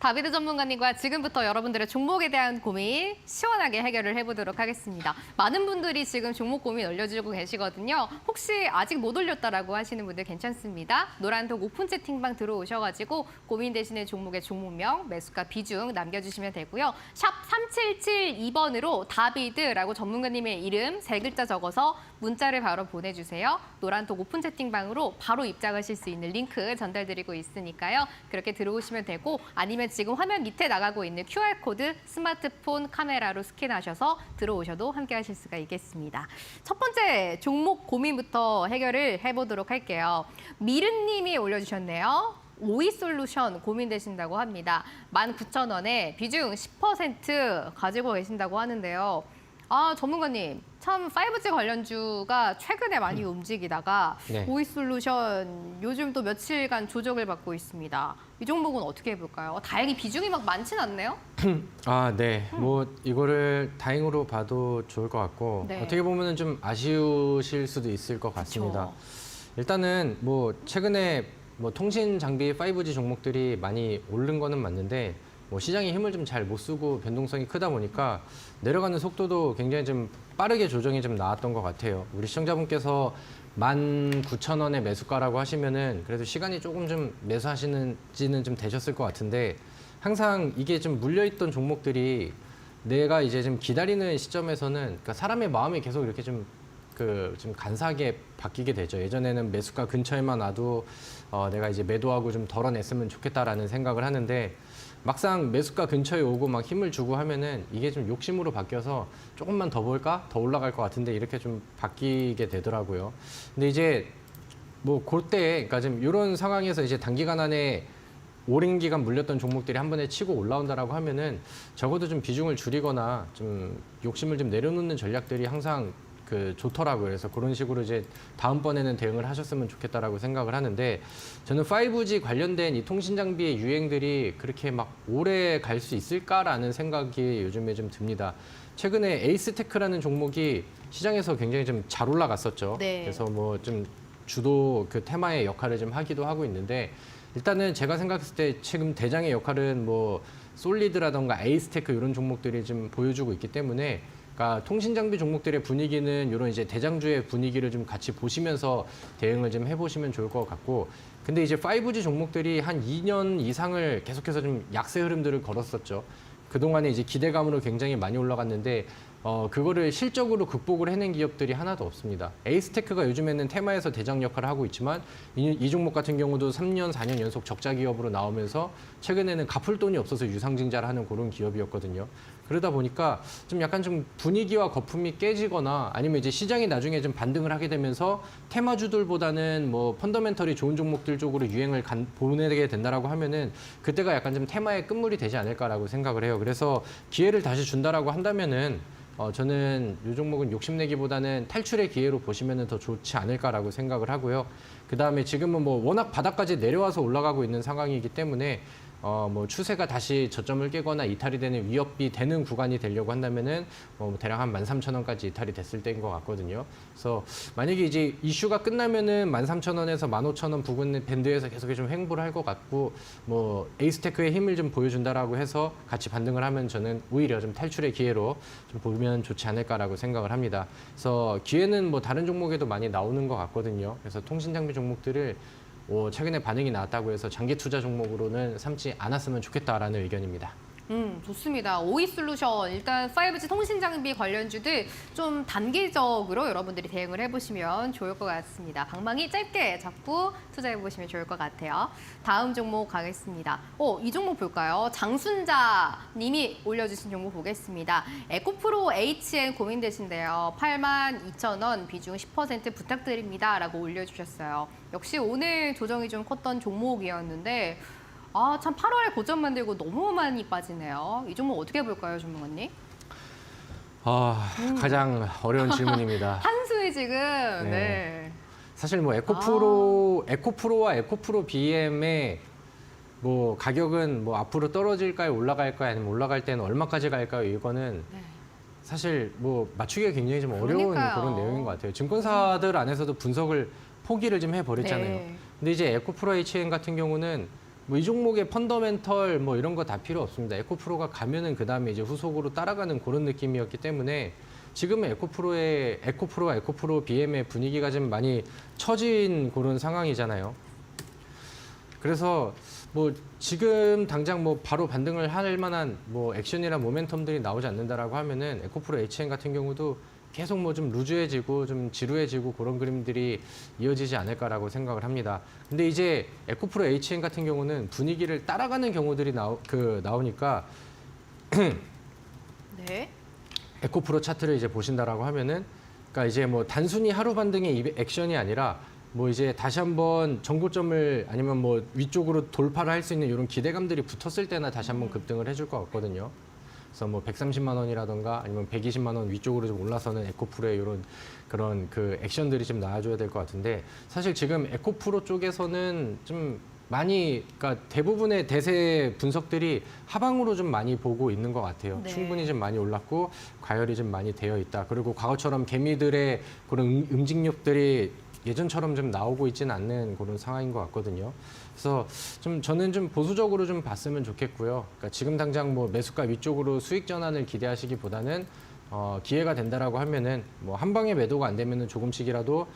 다비드 전문가님과 지금부터 여러분들의 종목에 대한 고민 시원하게 해결을 해보도록 하겠습니다. 많은 분들이 지금 종목 고민 올려주고 계시거든요. 혹시 아직 못 올렸다라고 하시는 분들 괜찮습니다. 노란독 오픈 채팅방 들어오셔가지고 고민되시는 종목의 종목명, 매수가 비중 남겨주시면 되고요. 샵 3772번으로 다비드라고 전문가님의 이름 3글자 적어서 문자를 바로 보내주세요. 노란독 오픈 채팅방으로 바로 입장하실 수 있는 링크 전달드리고 있으니까요. 그렇게 들어오시면 되고 아니면 지금 화면 밑에 나가고 있는 QR코드 스마트폰 카메라로 스캔하셔서 들어오셔도 함께 하실 수가 있겠습니다. 첫 번째 종목 고민부터 해결을 해보도록 할게요. 미르님이 올려주셨네요. 오이솔루션 고민되신다고 합니다. 19,000원에 비중 10% 가지고 계신다고 하는데요. 전문가님, 참 5G 관련주가 최근에 많이 움직이다가 네. 오이솔루션 요즘 또 며칠간 조정을 받고 있습니다. 이 종목은 어떻게 해볼까요? 다행히 비중이 막 많진 않네요. 네. 뭐 이거를 다행으로 봐도 좋을 것 같고 네. 어떻게 보면은 좀 아쉬우실 수도 있을 것 같습니다. 그쵸. 일단은 뭐 최근에 뭐 통신 장비 5G 종목들이 많이 오른 거는 맞는데 뭐 시장이 힘을 좀 잘 못 쓰고 변동성이 크다 보니까 내려가는 속도도 굉장히 좀 빠르게 조정이 좀 나왔던 것 같아요. 우리 시청자분께서 19,000원의 매수가라고 하시면은 그래도 시간이 조금 좀 매수하시는지는 좀 되셨을 것 같은데 항상 이게 좀 물려있던 종목들이 내가 이제 좀 기다리는 시점에서는 그러니까 사람의 마음이 계속 이렇게 좀 간사하게 바뀌게 되죠. 예전에는 매수가 근처에만 와도 내가 이제 매도하고 좀 덜어냈으면 좋겠다라는 생각을 하는데 막상 매수가 근처에 오고 막 힘을 주고 하면은 이게 좀 욕심으로 바뀌어서 조금만 더 볼까? 더 올라갈 것 같은데 이렇게 좀 바뀌게 되더라고요. 근데 이제 뭐 그때 그러니까 좀 이런 상황에서 이제 단기간 안에 오랜 기간 물렸던 종목들이 한 번에 치고 올라온다라고 하면은 적어도 좀 비중을 줄이거나 좀 욕심을 좀 내려놓는 전략들이 항상 좋더라고요. 그래서 그런 식으로 이제 다음번에는 대응을 하셨으면 좋겠다라고 생각을 하는데 저는 5G 관련된 이 통신 장비의 유행들이 그렇게 막 오래 갈 수 있을까라는 생각이 요즘에 좀 듭니다. 최근에 에이스테크라는 종목이 시장에서 굉장히 좀 잘 올라갔었죠. 네. 그래서 뭐 좀 주도 테마의 역할을 좀 하기도 하고 있는데 일단은 제가 생각했을 때 지금 대장의 역할은 뭐 솔리드라던가 에이스테크 이런 종목들이 좀 보여주고 있기 때문에 그러니까 통신 장비 종목들의 분위기는 이런 이제 대장주의 분위기를 좀 같이 보시면서 대응을 좀 해보시면 좋을 것 같고, 근데 이제 5G 종목들이 한 2년 이상을 계속해서 좀 약세 흐름들을 걸었었죠. 그동안에 이제 기대감으로 굉장히 많이 올라갔는데 그거를 실적으로 극복을 해낸 기업들이 하나도 없습니다. 에이스테크가 요즘에는 테마에서 대장 역할을 하고 있지만 이 종목 같은 경우도 3년, 4년 연속 적자 기업으로 나오면서 최근에는 갚을 돈이 없어서 유상증자를 하는 그런 기업이었거든요. 그러다 보니까 좀 약간 좀 분위기와 거품이 깨지거나 아니면 이제 시장이 나중에 좀 반등을 하게 되면서 테마주들보다는 뭐 펀더멘털이 좋은 종목들 쪽으로 유행을 보내게 된다라고 하면은 그때가 약간 좀 테마의 끝물이 되지 않을까라고 생각을 해요. 그래서 기회를 다시 준다라고 한다면은 저는 이 종목은 욕심내기보다는 탈출의 기회로 보시면 더 좋지 않을까라고 생각을 하고요. 그다음에 지금은 뭐 워낙 바닥까지 내려와서 올라가고 있는 상황이기 때문에 뭐 추세가 다시 저점을 깨거나 이탈이 되는 위협이 되는 구간이 되려고 한다면은 대략 한 13,000원까지 이탈이 됐을 때인 것 같거든요. 그래서 만약에 이제 이슈가 끝나면은 13,000원에서 15,000원 부근 밴드에서 계속 좀 횡보를 할 것 같고 뭐 에이스테크의 힘을 좀 보여준다라고 해서 같이 반등을 하면 저는 오히려 좀 탈출의 기회로 좀 보면 좋지 않을까라고 생각을 합니다. 그래서 기회는 뭐 다른 종목에도 많이 나오는 것 같거든요. 그래서 통신장비 종목들을 최근에 반응이 나왔다고 해서 장기 투자 종목으로는 삼지 않았으면 좋겠다라는 의견입니다. 좋습니다. 오이솔루션 일단 5G 통신 장비 관련주들 좀 단기적으로 여러분들이 대응을 해보시면 좋을 것 같습니다. 방망이 짧게 잡고 투자해보시면 좋을 것 같아요. 다음 종목 가겠습니다. 이 종목 볼까요? 장순자 님이 올려주신 종목 보겠습니다. 에코프로 HN 고민되신데요. 82,000원 비중 10% 부탁드립니다. 라고 올려주셨어요. 역시 오늘 조정이 좀 컸던 종목이었는데 참 8월에 고점 만들고 너무 많이 빠지네요. 이 종목 어떻게 볼까요, 전문가님? 가장 어려운 질문입니다. 한수위 지금, 네. 사실 뭐 에코프로와 에코프로 BM의 뭐 가격은 뭐 앞으로 떨어질까요, 올라갈까요, 아니면 올라갈 때는 얼마까지 갈까요? 이거는 사실 뭐 맞추기가 굉장히 좀 어려운 그러니까요. 그런 내용인 것 같아요. 증권사들 안에서도 분석을 포기를 좀 해버렸잖아요. 네. 근데 이제 에코프로 HN 같은 경우는 뭐 이 종목의 펀더멘털 뭐 이런 거 다 필요 없습니다. 에코프로가 가면은 그 다음에 이제 후속으로 따라가는 그런 느낌이었기 때문에 지금은 에코프로와 에코프로 BM의 분위기가 좀 많이 처진 그런 상황이잖아요. 그래서 뭐 지금 당장 뭐 바로 반등을 할 만한 뭐 액션이나 모멘텀들이 나오지 않는다라고 하면은 에코프로 HN 같은 경우도 계속 뭐 좀 루즈해지고 좀 지루해지고 그런 그림들이 이어지지 않을까라고 생각을 합니다. 근데 이제 에코프로 HN 같은 경우는 분위기를 따라가는 경우들이 나오니까 네. 에코프로 차트를 이제 보신다라고 하면은 그러니까 이제 뭐 단순히 하루 반등의 액션이 아니라 뭐 이제 다시 한번 전고점을 아니면 뭐 위쪽으로 돌파를 할 수 있는 이런 기대감들이 붙었을 때나 다시 한번 급등을 해줄 것 같거든요. 그래서 뭐 130만 원이라던가 아니면 120만 원 위쪽으로 좀 올라서는 에코프로의 이런 그런 그 액션들이 좀 나와줘야 될 것 같은데 사실 지금 에코프로 쪽에서는 좀 많이 그러니까 대부분의 대세 분석들이 하방으로 좀 많이 보고 있는 것 같아요. 네. 충분히 좀 많이 올랐고 과열이 좀 많이 되어 있다. 그리고 과거처럼 개미들의 그런 움직력들이 예전처럼 좀 나오고 있지는 않는 그런 상황인 것 같거든요. 그래서 좀 저는 좀 보수적으로 좀 봤으면 좋겠고요. 그러니까 지금 당장 뭐 매수가 위쪽으로 수익 전환을 기대하시기보다는 기회가 된다라고 하면은 뭐 한 방에 매도가 안 되면은 조금씩이라도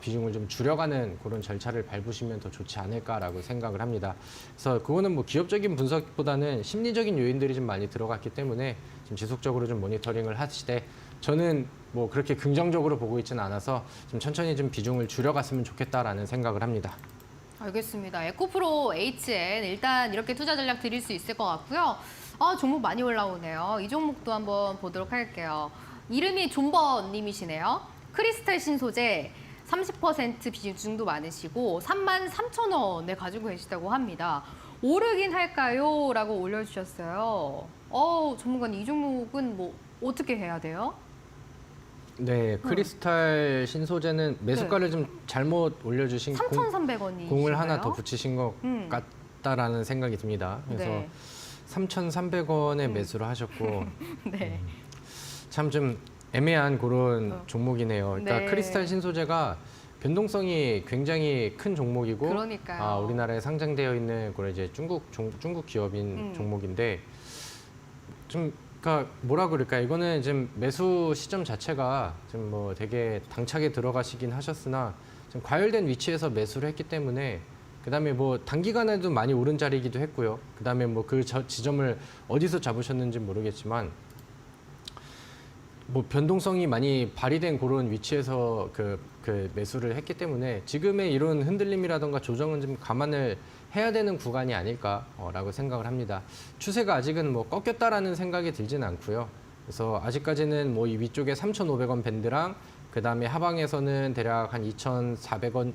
비중을 좀 줄여가는 그런 절차를 밟으시면 더 좋지 않을까라고 생각을 합니다. 그래서 그거는 뭐 기업적인 분석보다는 심리적인 요인들이 좀 많이 들어갔기 때문에 좀 지속적으로 좀 모니터링을 하시되 저는 뭐 그렇게 긍정적으로 보고 있지는 않아서 좀 천천히 좀 비중을 줄여갔으면 좋겠다라는 생각을 합니다. 알겠습니다. 에코프로 HN 일단 이렇게 투자 전략 드릴 수 있을 것 같고요. 종목 많이 올라오네요. 이 종목도 한번 보도록 할게요. 이름이 존버님이시네요. 크리스탈 신소재 30% 비중도 많으시고 33,000원에 가지고 계시다고 합니다. 오르긴 할까요? 라고 올려주셨어요. 전문가님 이 종목은 뭐 어떻게 해야 돼요? 네, 크리스탈 신소재는 매수가를 좀 잘못 올려주신 3,300원이 공을 하나 더 붙이신 것 음. 같다라는 생각이 듭니다. 그래서 네. 3,300원에 매수를 하셨고 네. 참 좀 애매한 그런 종목이네요. 그러니까 네. 크리스탈 신소재가 변동성이 굉장히 큰 종목이고 그러니까요. 우리나라에 상장되어 있는 그런 이제 중국 기업인 종목인데 좀 그러니까 뭐라 그럴까 이거는 지금 매수 시점 자체가 좀 뭐 되게 당차게 들어가시긴 하셨으나 좀 과열된 위치에서 매수를 했기 때문에 그다음에 뭐 단기간에도 많이 오른 자리이기도 했고요. 그다음에 뭐 그 지점을 어디서 잡으셨는지 모르겠지만 뭐 변동성이 많이 발휘된 그런 위치에서 그 매수를 했기 때문에 지금의 이런 흔들림이라던가 조정은 좀 감안을 해야 되는 구간이 아닐까라고 생각을 합니다. 추세가 아직은 뭐 꺾였다라는 생각이 들지는 않고요. 그래서 아직까지는 뭐 이 위쪽에 3,500원 밴드랑 그 다음에 하방에서는 대략 한 2,400원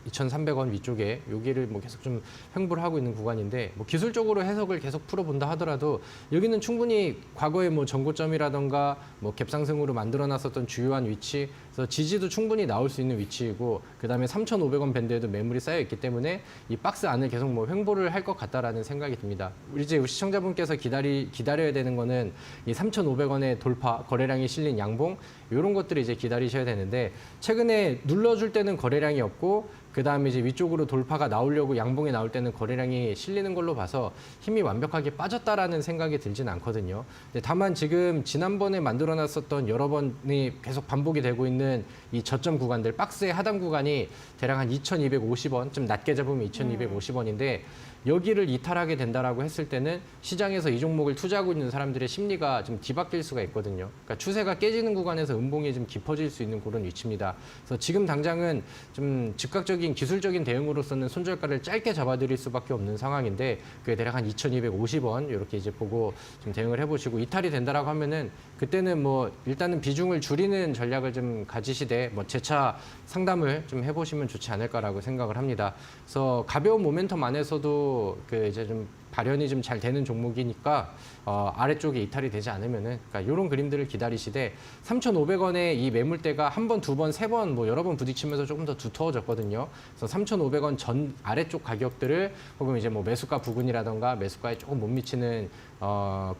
2,300원 위쪽에 여기를 뭐 계속 좀 횡보를 하고 있는 구간인데 뭐 기술적으로 해석을 계속 풀어본다 하더라도 여기는 충분히 과거의 뭐 전고점이라던가 뭐 갭상승으로 만들어놨었던 주요한 위치, 그래서 지지도 충분히 나올 수 있는 위치이고 그다음에 3,500원 밴드에도 매물이 쌓여 있기 때문에 이 박스 안을 계속 뭐 횡보를 할 것 같다라는 생각이 듭니다. 이제 시청자분께서 기다려야 되는 거는 이 3,500원의 돌파, 거래량이 실린 양봉 이런 것들을 이제 기다리셔야 되는데 최근에 눌러줄 때는 거래량이 없고 그 다음에 이제 위쪽으로 돌파가 나오려고 양봉에 나올 때는 거래량이 실리는 걸로 봐서 힘이 완벽하게 빠졌다라는 생각이 들진 않거든요. 근데 다만 지금 지난번에 만들어놨었던 여러 번이 계속 반복이 되고 있는 이 저점 구간들, 박스의 하단 구간이 대략 한 2,250원, 좀 낮게 잡으면 2,250원인데 여기를 이탈하게 된다라고 했을 때는 시장에서 이 종목을 투자하고 있는 사람들의 심리가 좀 뒤바뀔 수가 있거든요. 그러니까 추세가 깨지는 구간에서 음봉이 좀 깊어질 수 있는 그런 위치입니다. 그래서 지금 당장은 좀 즉각적인 기술적인 대응으로서는 손절가를 짧게 잡아드릴 수밖에 없는 상황인데 그게 대략 한 2,250원 이렇게 이제 보고 좀 대응을 해보시고 이탈이 된다라고 하면은 그때는 뭐 일단은 비중을 줄이는 전략을 좀 가지시되 뭐 재차 상담을 좀 해보시면 좋지 않을까라고 생각을 합니다. 그래서 가벼운 모멘텀 안에서도 그 이제 좀 발현이 좀 잘 되는 종목이니까 아래쪽에 이탈이 되지 않으면은 그러니까 이런 그림들을 기다리시되 3,500원에 이 매물대가 한 번, 두 번, 세 번 뭐 여러 번 부딪히면서 조금 더 두터워졌거든요. 그래서 3,500원 전 아래쪽 가격들을 혹은 이제 뭐 매수가 부근이라던가 매수가에 조금 못 미치는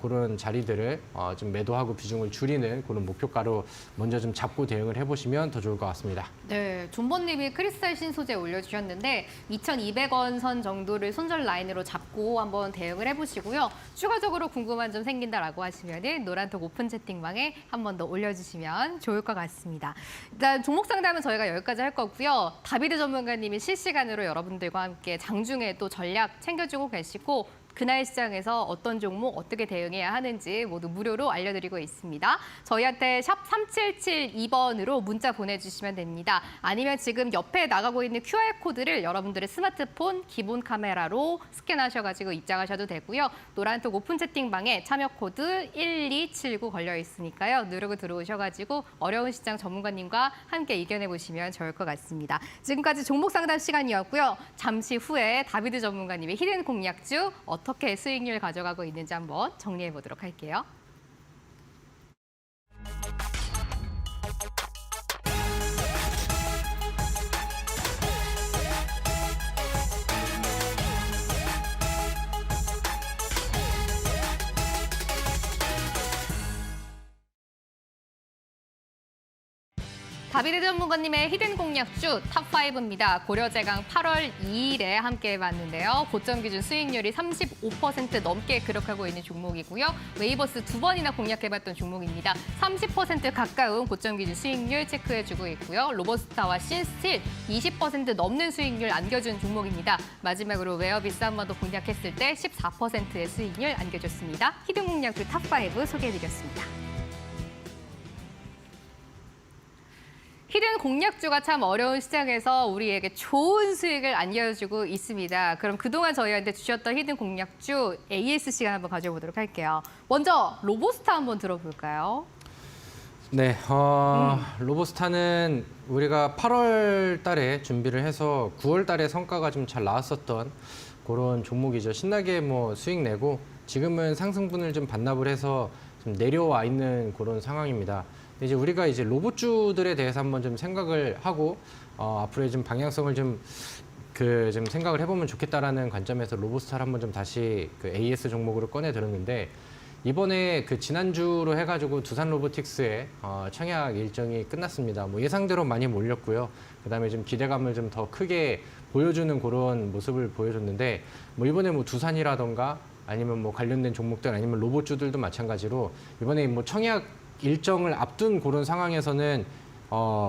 그런 자리들을 좀 매도하고 비중을 줄이는 그런 목표가로 먼저 좀 잡고 대응을 해보시면 더 좋을 것 같습니다. 네, 존버님이 크리스탈 신소재 올려주셨는데 2,200원 선 정도를 손절 라인으로 잡고 한번 대응을 해보시고요. 추가적으로 궁금한 점 생긴다라고 하시면은 노란톡 오픈 채팅방에 한 번 더 올려주시면 좋을 것 같습니다. 일단 종목 상담은 저희가 여기까지 할 거고요. 다비드 전문가님이 실시간으로 여러분들과 함께 장중에 또 전략 챙겨주고 계시고 그날 시장에서 어떤 종목 어떻게 대응해야 하는지 모두 무료로 알려드리고 있습니다. 저희한테 샵 3772번으로 문자 보내주시면 됩니다. 아니면 지금 옆에 나가고 있는 QR코드를 여러분들의 스마트폰 기본 카메라로 스캔하셔가지고 입장하셔도 되고요. 노란톡 오픈 채팅방에 참여 코드 1279 걸려 있으니까요. 누르고 들어오셔가지고 어려운 시장 전문가님과 함께 이겨내보시면 좋을 것 같습니다. 지금까지 종목 상담 시간이었고요. 잠시 후에 다비드 전문가님의 히든 공략주 어떻게 수익률 가져가고 있는지 한번 정리해 보도록 할게요. 다비드 전문가님의 히든 공략주 탑5입니다. 고려제강 8월 2일에 함께 해봤는데요. 고점 기준 수익률이 35% 넘게 기록하고 있는 종목이고요. 웨이버스 2번이나 공략해봤던 종목입니다. 30% 가까운 고점 기준 수익률 체크해주고 있고요. 로버스타와 신스틸 20% 넘는 수익률 안겨준 종목입니다. 마지막으로 웨어비스 한 번 더 공략했을 때 14%의 수익률 안겨줬습니다. 히든 공략주 탑5 소개해드렸습니다. 히든 공략주가 참 어려운 시장에서 우리에게 좋은 수익을 안겨주고 있습니다. 그럼 그동안 저희한테 주셨던 히든 공략주 AS 시간 한번 가져보도록 할게요. 먼저 로보스타 한번 들어볼까요? 네, 로보스타는 우리가 8월 달에 준비를 해서 9월 달에 성과가 좀 잘 나왔었던 그런 종목이죠. 신나게 뭐 수익 내고 지금은 상승분을 좀 반납을 해서 좀 내려와 있는 그런 상황입니다. 이제 우리가 이제 로봇주들에 대해서 한번 좀 생각을 하고 앞으로의 좀 방향성을 좀 생각을 해보면 좋겠다라는 관점에서 로보스타를 한번 좀 다시 그 AS 종목으로 꺼내 들었는데 이번에 그 지난주로 해가지고 두산 로보틱스의 청약 일정이 끝났습니다. 뭐 예상대로 많이 몰렸고요. 그다음에 좀 기대감을 좀 더 크게 보여주는 그런 모습을 보여줬는데 뭐 이번에 뭐 두산이라던가 아니면 뭐 관련된 종목들 아니면 로봇주들도 마찬가지로 이번에 뭐 청약 일정을 앞둔 그런 상황에서는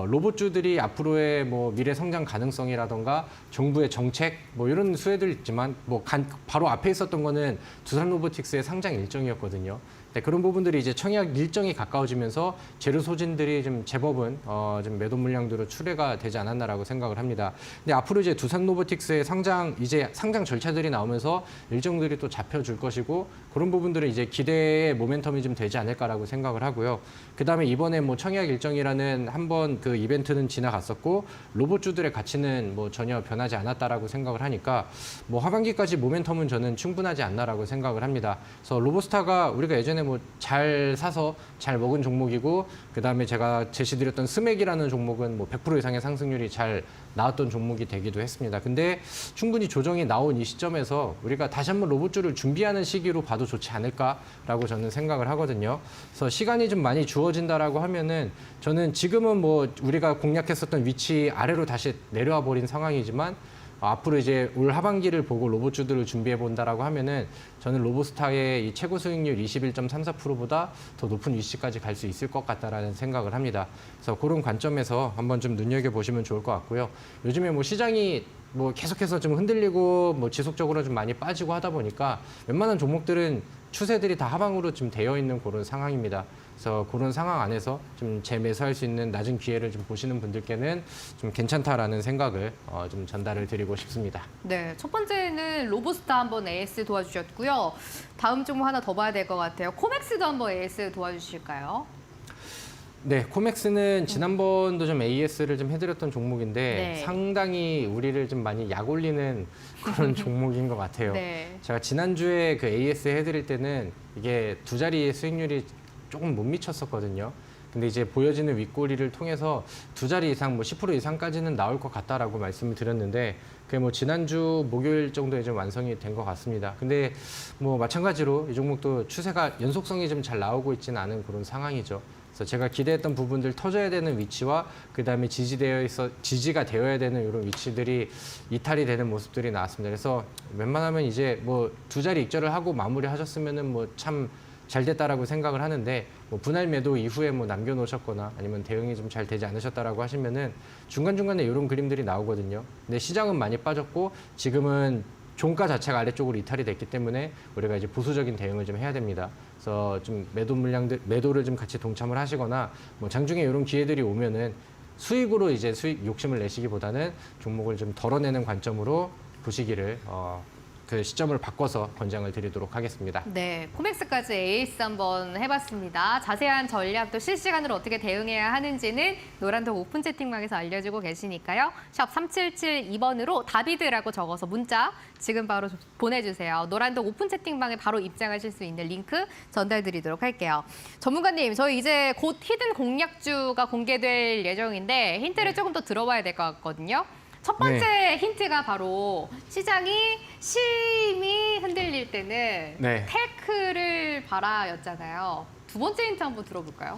로봇주들이 앞으로의 뭐 미래 성장 가능성이라던가 정부의 정책 뭐 이런 수혜들 있지만 뭐 바로 앞에 있었던 거는 두산 로보틱스의 상장 일정이었거든요. 네, 그런 부분들이 이제 청약 일정이 가까워지면서 재료 소진들이 좀 제법은 좀 매도 물량들로 출회가 되지 않았나라고 생각을 합니다. 근데 앞으로 이제 두산 로보틱스의 상장 절차들이 나오면서 일정들이 또 잡혀줄 것이고 그런 부분들은 이제 기대의 모멘텀이 좀 되지 않을까라고 생각을 하고요. 그다음에 이번에 뭐 청약 일정이라는 한번 그 이벤트는 지나갔었고 로봇주들의 가치는 뭐 전혀 변하지 않았다라고 생각을 하니까 뭐 하반기까지 모멘텀은 저는 충분하지 않나라고 생각을 합니다. 그래서 로보스타가 우리가 예전에 뭐 잘 사서 잘 먹은 종목이고 그다음에 제가 제시드렸던 스맥이라는 종목은 뭐 100% 이상의 상승률이 잘 나왔던 종목이 되기도 했습니다. 근데 충분히 조정이 나온 이 시점에서 우리가 다시 한번 로봇주를 준비하는 시기로 봐도 좋지 않을까라고 저는 생각을 하거든요. 그래서 시간이 좀 많이 주어진다라고 하면은 저는 지금은 뭐 우리가 공략했었던 위치 아래로 다시 내려와 버린 상황이지만 앞으로 이제 올 하반기를 보고 로봇주들을 준비해 본다라고 하면은 저는 로보스타의 이 최고 수익률 21.34%보다 더 높은 위치까지 갈 수 있을 것 같다라는 생각을 합니다. 그래서 그런 관점에서 한번 좀 눈여겨 보시면 좋을 것 같고요. 요즘에 뭐 시장이 뭐 계속해서 좀 흔들리고 뭐 지속적으로 좀 많이 빠지고 하다 보니까 웬만한 종목들은 추세들이 다 하방으로 좀 되어 있는 그런 상황입니다. 그래서 그런 상황 안에서 좀 재매수할 수 있는 낮은 기회를 좀 보시는 분들께는 좀 괜찮다라는 생각을 좀 전달을 드리고 싶습니다. 네, 첫 번째는 로보스타 한번 AS 도와주셨고요. 다음 종목 하나 더 봐야 될 것 같아요. 코맥스도 한번 AS 도와주실까요? 네, 코맥스는 지난번도 좀 AS를 좀 해드렸던 종목인데 네. 상당히 우리를 좀 많이 약올리는 그런 종목인 것 같아요. 네. 제가 지난주에 그 AS 해드릴 때는 이게 두 자리 수익률이 조금 못 미쳤었거든요. 근데 이제 보여지는 윗꼬리를 통해서 두 자리 이상, 뭐 10% 이상까지는 나올 것 같다라고 말씀을 드렸는데 그게 뭐 지난주 목요일 정도에 좀 완성이 된 것 같습니다. 근데 뭐 마찬가지로 이 종목도 추세가 연속성이 좀 잘 나오고 있지는 않은 그런 상황이죠. 그래서 제가 기대했던 부분들 터져야 되는 위치와 그다음에 지지가 되어야 되는 이런 위치들이 이탈이 되는 모습들이 나왔습니다. 그래서 웬만하면 이제 뭐 두 자리 익절을 하고 마무리하셨으면은 뭐 참 잘 됐다라고 생각을 하는데 뭐 분할 매도 이후에 뭐 남겨놓으셨거나 아니면 대응이 좀 잘 되지 않으셨다라고 하시면은 중간중간에 이런 그림들이 나오거든요. 근데 시장은 많이 빠졌고 지금은 종가 자체가 아래쪽으로 이탈이 됐기 때문에 우리가 이제 보수적인 대응을 좀 해야 됩니다. 그래서 좀 매도를 좀 같이 동참을 하시거나 뭐 장중에 이런 기회들이 오면은 수익으로 이제 수익 욕심을 내시기보다는 종목을 좀 덜어내는 관점으로 보시기를 그 시점을 바꿔서 권장을 드리도록 하겠습니다. 네, 코맥스까지 에이스 한번 해봤습니다. 자세한 전략도 실시간으로 어떻게 대응해야 하는지는 노란톡 오픈 채팅방에서 알려주고 계시니까요. 샵 3772번으로 다비드라고 적어서 문자 지금 바로 보내주세요. 노란톡 오픈 채팅방에 바로 입장하실 수 있는 링크 전달드리도록 할게요. 전문가님, 저희 이제 곧 히든 공략주가 공개될 예정인데 힌트를 조금 더 들어봐야 될 것 같거든요. 첫 번째 힌트가 바로 시장이 심히 흔들릴 때는 네. 테크를 봐라였잖아요. 두 번째 힌트 한번 들어볼까요?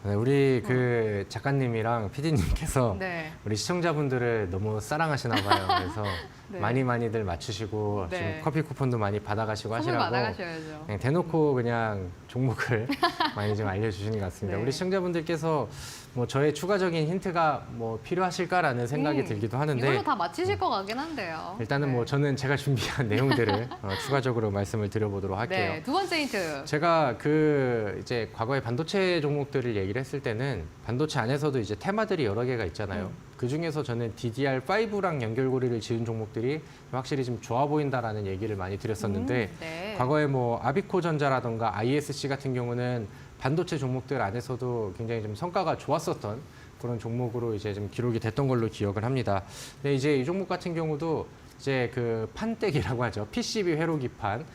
네, 우리 그 작가님이랑 PD님께서 네. 우리 시청자분들을 너무 사랑하시나 봐요. 그래서 네. 많이들 맞추시고 네. 지금 커피 쿠폰도 많이 받아가시고 선물 하시라고 받아가셔야죠. 그냥 대놓고 그냥 종목을 많이 좀 알려주시는 것 같습니다. 네. 우리 시청자분들께서 뭐 저의 추가적인 힌트가 뭐 필요하실까라는 생각이 들기도 하는데 이걸로 다 맞히실 것 같긴 한데요. 일단은 네. 뭐 저는 제가 준비한 내용들을 추가적으로 말씀을 드려보도록 할게요. 네, 두 번째 힌트. 제가 그 이제 과거에 반도체 종목들을 얘기를 했을 때는 반도체 안에서도 이제 테마들이 여러 개가 있잖아요. 그 중에서 저는 DDR5랑 연결고리를 지은 종목들이 확실히 좀 좋아 보인다라는 얘기를 많이 드렸었는데 네. 과거에 뭐 아비코전자라던가 ISC 같은 경우는 반도체 종목들 안에서도 굉장히 좀 성과가 좋았었던 그런 종목으로 이제 좀 기록이 됐던 걸로 기억을 합니다. 근데 이제 이 종목 같은 경우도 이제 그 판때기라고 하죠. PCB 회로기판.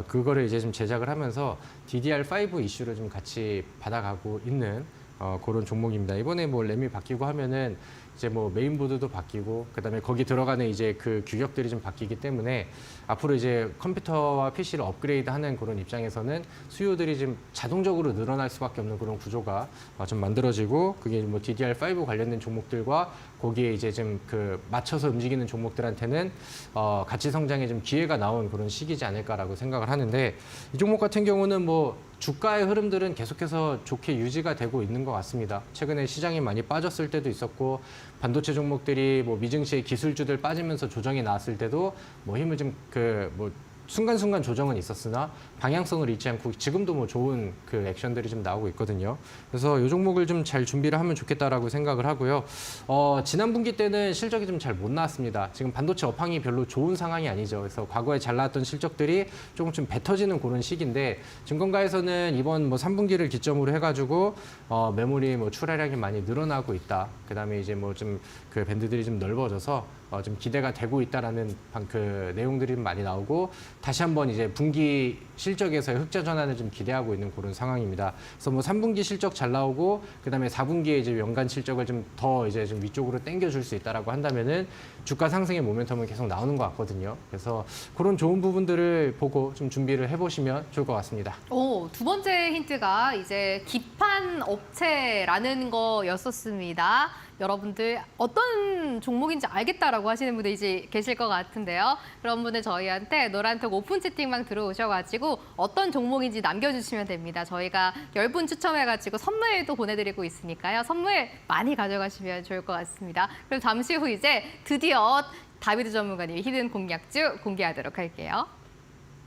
그거를 이제 좀 제작을 하면서 DDR5 이슈를 좀 같이 받아가고 있는 그런 종목입니다. 이번에 뭐 램이 바뀌고 하면은 이제 뭐 메인보드도 바뀌고 그다음에 거기 들어가는 이제 그 규격들이 좀 바뀌기 때문에 앞으로 이제 컴퓨터와 PC를 업그레이드하는 그런 입장에서는 수요들이 좀 자동적으로 늘어날 수밖에 없는 그런 구조가 좀 만들어지고 그게 뭐 DDR5 관련된 종목들과 거기에 이제 좀 그 맞춰서 움직이는 종목들한테는 가치 성장에 좀 기회가 나온 그런 시기지 않을까라고 생각을 하는데 이 종목 같은 경우는 뭐 주가의 흐름들은 계속해서 좋게 유지가 되고 있는 것 같습니다. 최근에 시장이 많이 빠졌을 때도 있었고 반도체 종목들이 뭐 미증시의 기술주들 빠지면서 조정이 나왔을 때도 뭐 힘을 좀 뭐 순간순간 조정은 있었으나 방향성을 잃지 않고 지금도 뭐 좋은 그 액션들이 좀 나오고 있거든요. 그래서 이 종목을 좀 잘 준비를 하면 좋겠다라고 생각을 하고요. 지난 분기 때는 실적이 좀 잘 못 나왔습니다. 지금 반도체 업황이 별로 좋은 상황이 아니죠. 그래서 과거에 잘 나왔던 실적들이 조금 좀 뱉어지는 그런 시기인데 증권가에서는 이번 뭐 3분기를 기점으로 해가지고 메모리 뭐 출하량이 많이 늘어나고 있다. 그다음에 이제 뭐 좀 그 밴드들이 좀 넓어져서 좀 기대가 되고 있다라는 그 내용들이 많이 나오고 다시 한번 이제 분기 실적에서의 흑자 전환을 좀 기대하고 있는 그런 상황입니다. 그래서 뭐 3분기 실적 잘 나오고 그다음에 4분기에 이제 연간 실적을 좀 더 이제 좀 위쪽으로 당겨줄 수 있다라고 한다면은 주가 상승의 모멘텀은 계속 나오는 것 같거든요. 그래서 그런 좋은 부분들을 보고 좀 준비를 해보시면 좋을 것 같습니다. 두 번째 힌트가 이제 기판 업체라는 거였었습니다. 여러분들 어떤 종목인지 알겠다라고 하시는 분들이 이제 계실 것 같은데요. 그런 분들 저희한테 노란톡 오픈 채팅방 들어오셔가지고 어떤 종목인지 남겨주시면 됩니다. 저희가 10분 추첨해가지고 선물도 보내드리고 있으니까요. 선물 많이 가져가시면 좋을 것 같습니다. 그럼 잠시 후 이제 드디어 다비드 전문가님의 히든 공략주 공개하도록 할게요.